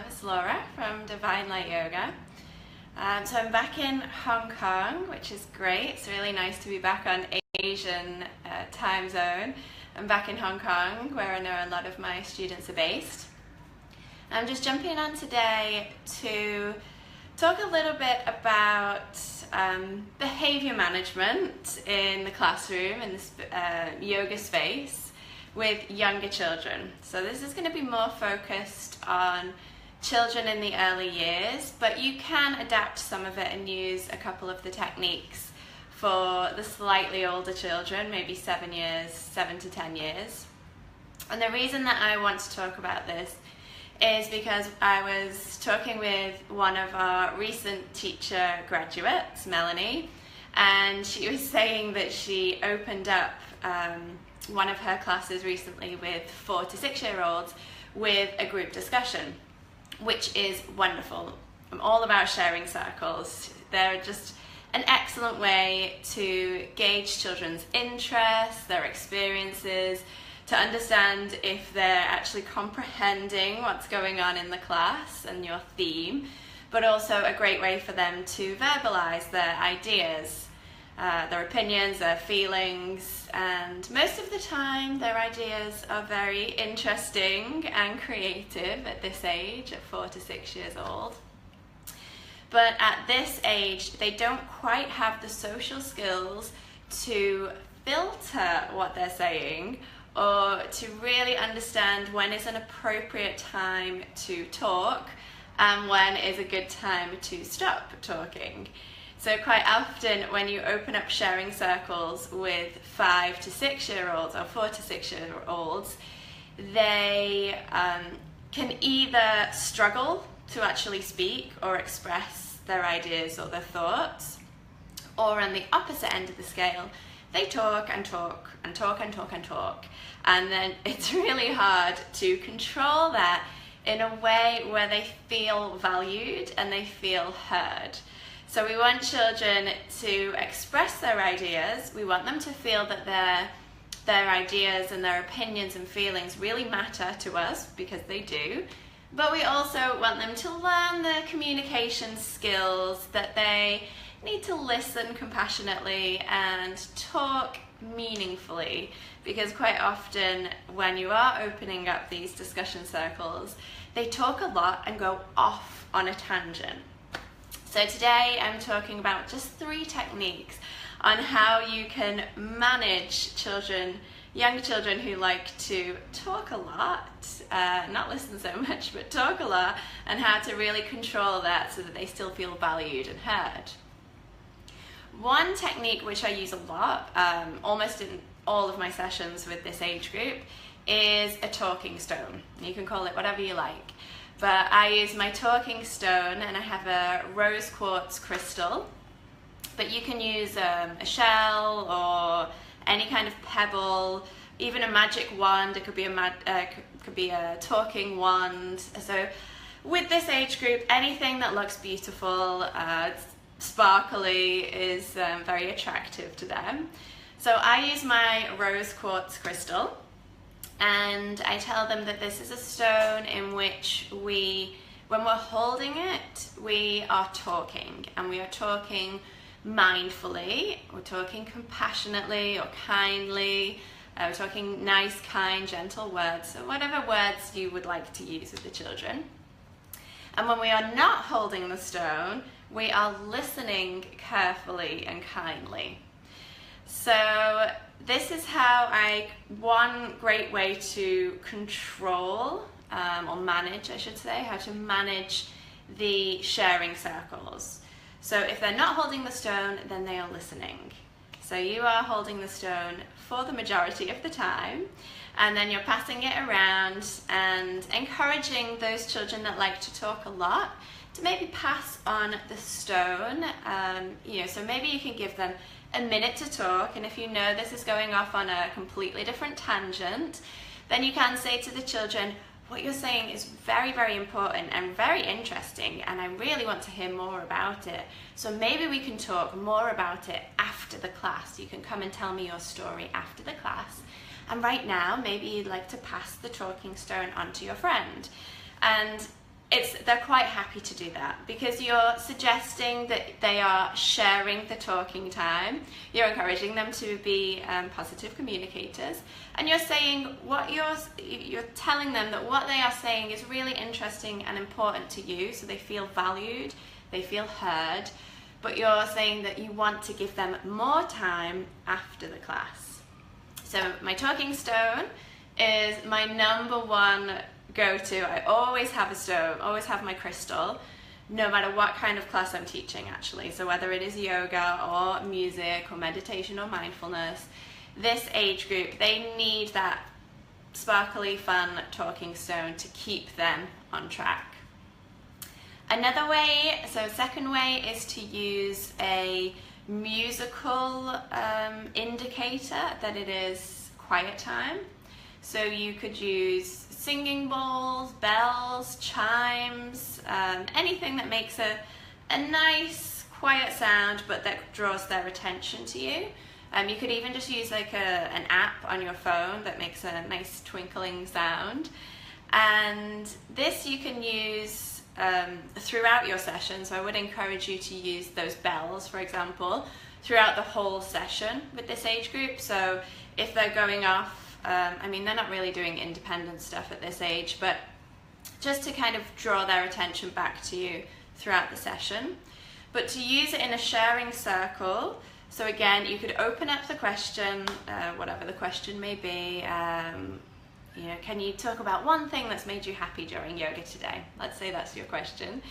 It's Laura from Divine Light Yoga. So I'm back in Hong Kong, which is great. It's really nice to be back on Asian time zone. I'm back in Hong Kong, where I know a lot of my students are based. I'm just jumping on today to talk a little bit about behavior management in the classroom, in this yoga space, with younger children. So this is going to be more focused on children in the early years, but you can adapt some of it and use a couple of the techniques for the slightly older children, maybe 7 to 10 years. And the reason that I want to talk about this is because I was talking with one of our recent teacher graduates, Melanie, and she was saying that she opened up one of her classes recently with 4 to 6 year olds with a group discussion, which is wonderful. I'm all about sharing circles. They're just an excellent way to gauge children's interests, their experiences, to understand if they're actually comprehending what's going on in the class and your theme, but also a great way for them to verbalize their ideas, their opinions, their feelings, and most of the time their ideas are very interesting and creative at this age, at 4 to 6 years old. But at this age, they don't quite have the social skills to filter what they're saying or to really understand when is an appropriate time to talk and when is a good time to stop talking. So quite often when you open up sharing circles with 5 to 6 year olds or 4 to 6 year olds, they can either struggle to actually speak or express their ideas or their thoughts, or on the opposite end of the scale, they talk and talk and talk and talk and talk, and then it's really hard to control that in a way where they feel valued and they feel heard. So we want children to express their ideas. We want them to feel that their ideas and their opinions and feelings really matter to us, because they do. But we also want them to learn the communication skills, that they need to listen compassionately and talk meaningfully, because quite often when you are opening up these discussion circles, they talk a lot and go off on a tangent. So today I'm talking about just 3 techniques on how you can manage children, young children who like to talk a lot, not listen so much, but talk a lot, and how to really control that so that they still feel valued and heard. One technique which I use a lot, almost in all of my sessions with this age group, is a talking stone. You can call it whatever you like. But I use my talking stone, and I have a rose quartz crystal, but you can use a shell or any kind of pebble, even a magic wand. It could be a talking wand. So with this age group, anything that looks beautiful, sparkly, is very attractive to them. So I use my rose quartz crystal, and I tell them that this is a stone in which when we're holding it, we are talking, and we are talking mindfully, we're talking compassionately or kindly, we're talking nice, kind, gentle words, so whatever words you would like to use with the children. And when we are not holding the stone, we are listening carefully and kindly. So this is one great way to control, or manage, I should say, how to manage the sharing circles. So if they're not holding the stone, then they are listening. So you are holding the stone for the majority of the time, and then you're passing it around and encouraging those children that like to talk a lot to maybe pass on the stone. So maybe you can give them a minute to talk, and if you know this is going off on a completely different tangent, then you can say to the children, what you're saying is very, very important and very interesting, and I really want to hear more about it. So maybe we can talk more about it after the class. You can come and tell me your story after the class. And right now, maybe you'd like to pass the talking stone on to your friend. And they're quite happy to do that, because you're suggesting that they are sharing the talking time. You're encouraging them to be positive communicators, and you're saying you're telling them that what they are saying is really interesting and important to you, so they feel valued, they feel heard, but you're saying that you want to give them more time after the class. So my talking stone is my number one go-to. I always have a stone, always have my crystal, no matter what kind of class I'm teaching, actually. So whether it is yoga or music or meditation or mindfulness, this age group, they need that sparkly, fun talking stone to keep them on track. Another way, so second way, is to use a musical indicator that it is quiet time. So you could use singing bowls, bells, chimes, anything that makes a nice quiet sound but that draws their attention to you. You could even just use like an app on your phone that makes a nice twinkling sound. And this you can use throughout your session, so I would encourage you to use those bells, for example, throughout the whole session with this age group. So if they're going off, I mean, they're not really doing independent stuff at this age, but just to kind of draw their attention back to you throughout the session. But to use it in a sharing circle, so again, you could open up the question, whatever the question may be. You know, can you talk about one thing that's made you happy during yoga today? Let's say that's your question.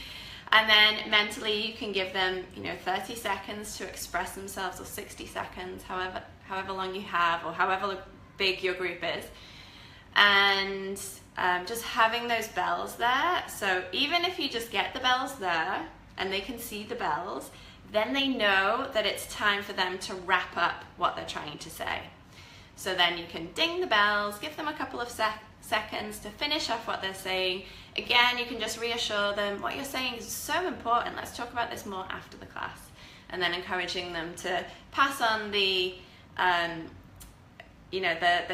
And then mentally you can give them, 30 seconds to express themselves, or 60 seconds, however long you have, or however big your group is. And just having those bells there. So even if you just get the bells there and they can see the bells, then they know that it's time for them to wrap up what they're trying to say. So then you can ding the bells, give them a couple of seconds to finish off what they're saying. Again, you can just reassure them, what you're saying is so important, let's talk about this more after the class. And then encouraging them to pass on the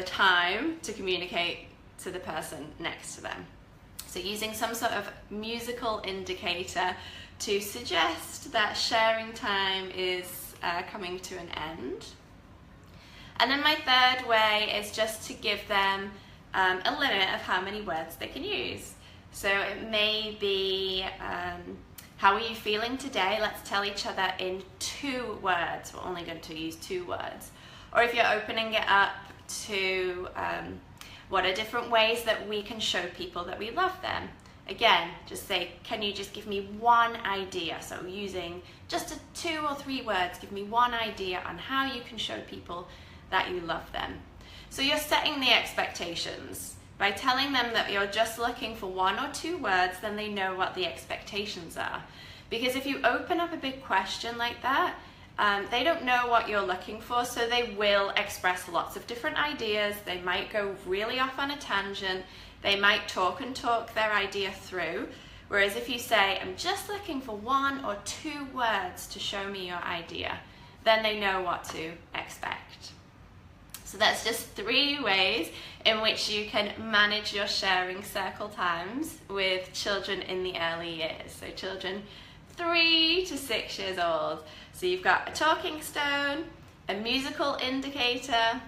time to communicate to the person next to them. So using some sort of musical indicator to suggest that sharing time is coming to an end. And then my third way is just to give them a limit of how many words they can use. So it may be, how are you feeling today? Let's tell each other in 2 words. We're only going to use 2 words. Or if you're opening it up to what are different ways that we can show people that we love them. Again, just say, can you just give me one idea? So using just 2 or 3 words, give me one idea on how you can show people that you love them. So you're setting the expectations. By telling them that you're just looking for 1 or 2 words, then they know what the expectations are. Because if you open up a big question like that, they don't know what you're looking for, so they will express lots of different ideas. They might go really off on a tangent. They might talk their idea through. Whereas if you say, I'm just looking for 1 or 2 words to show me your idea, then they know what to expect. So that's just 3 ways in which you can manage your sharing circle times with children in the early years. So children 3 to 6 years old. So you've got a talking stone, a musical indicator,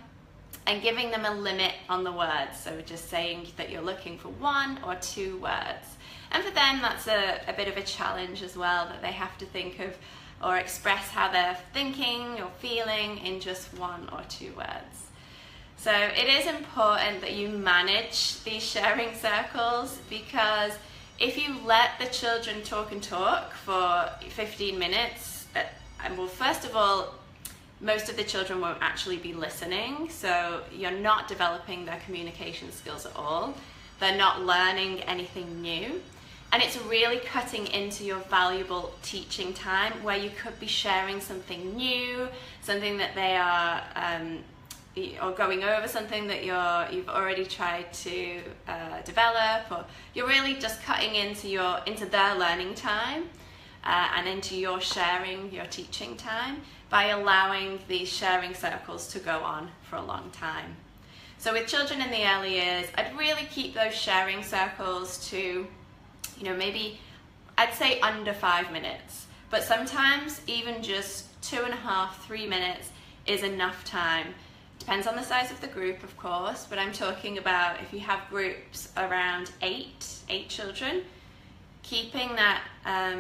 and giving them a limit on the words. So just saying that you're looking for 1 or 2 words. And for them, that's a bit of a challenge as well, that they have to think of or express how they're thinking or feeling in just 1 or 2 words. So it is important that you manage these sharing circles, because if you let the children talk and talk for 15 minutes, well, first of all, most of the children won't actually be listening, so you're not developing their communication skills at all. They're not learning anything new. And it's really cutting into your valuable teaching time, where you could be sharing something new, something that they are, or going over something that you've already tried to develop, or you're really just cutting into their learning time and into your sharing, your teaching time, by allowing these sharing circles to go on for a long time. So with children in the early years, I'd really keep those sharing circles to you know, maybe I'd say under 5 minutes, but sometimes even just 2.5, 3 minutes is enough time. Depends on the size of the group, of course, but I'm talking about if you have groups around eight children, keeping that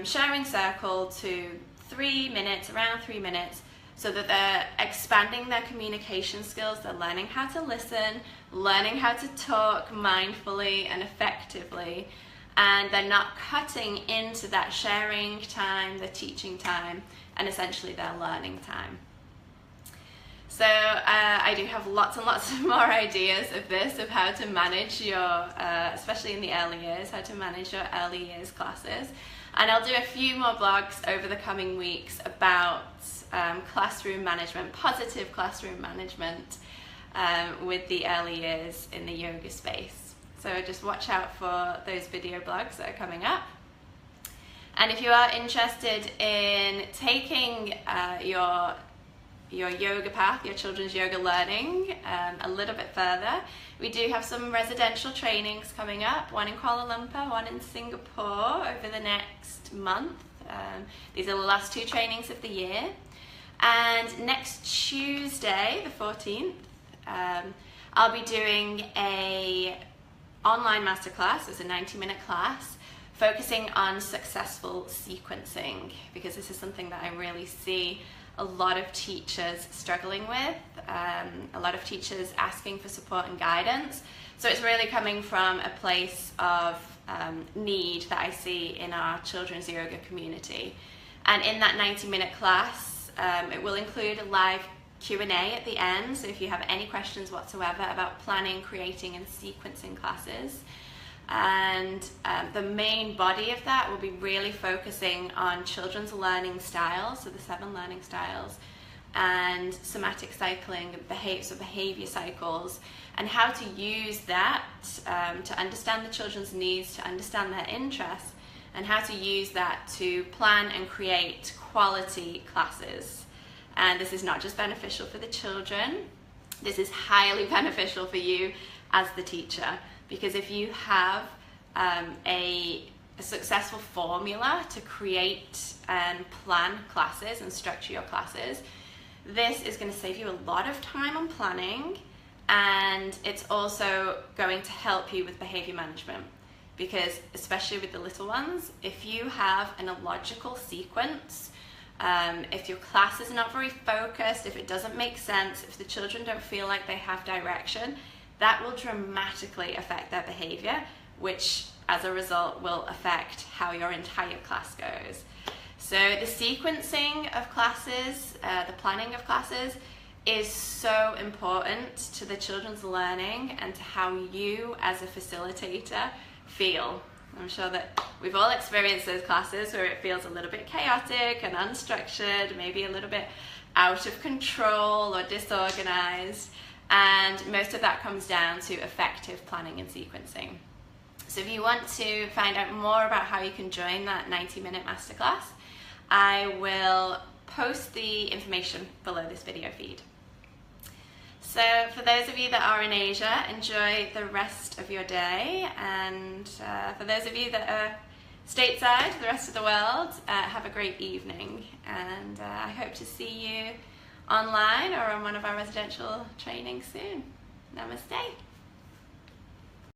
sharing circle to 3 minutes, around 3 minutes, so that they're expanding their communication skills, they're learning how to listen, learning how to talk mindfully and effectively, and they're not cutting into that sharing time, the teaching time, and essentially their learning time. So I do have lots and lots of more ideas of this, of how to manage your, especially in the early years, how to manage your early years classes. And I'll do a few more blogs over the coming weeks about classroom management, positive classroom management with the early years in the yoga space. So just watch out for those video blogs that are coming up. And if you are interested in taking your yoga path, your children's yoga learning a little bit further, we do have some residential trainings coming up, one in Kuala Lumpur, one in Singapore over the next month. These are the last 2 trainings of the year. And next Tuesday, the 14th, I'll be doing a online masterclass. It's a 90-minute class focusing on successful sequencing, because this is something that I really see a lot of teachers struggling with, a lot of teachers asking for support and guidance. So it's really coming from a place of need that I see in our children's yoga community. And in that 90-minute class, it will include a live Q&A at the end, so if you have any questions whatsoever about planning, creating and sequencing classes. And the main body of that will be really focusing on children's learning styles, so the 7 learning styles, and somatic cycling, behavior cycles, and how to use that to understand the children's needs, to understand their interests, and how to use that to plan and create quality classes. And this is not just beneficial for the children, this is highly beneficial for you as the teacher. Because if you have a successful formula to create and plan classes and structure your classes, this is going to save you a lot of time on planning, and it's also going to help you with behavior management. Because especially with the little ones, if you have an illogical sequence, if your class is not very focused, if it doesn't make sense, if the children don't feel like they have direction, that will dramatically affect their behavior, which as a result will affect how your entire class goes. So the sequencing of classes, the planning of classes is so important to the children's learning and to how you as a facilitator feel. I'm sure that we've all experienced those classes where it feels a little bit chaotic and unstructured, maybe a little bit out of control or disorganized. And most of that comes down to effective planning and sequencing. So if you want to find out more about how you can join that 90-minute masterclass, I will post the information below this video feed. So for those of you that are in Asia, enjoy the rest of your day. And for those of you that are stateside, the rest of the world, have a great evening. And I hope to see you online or on one of our residential trainings soon. Namaste.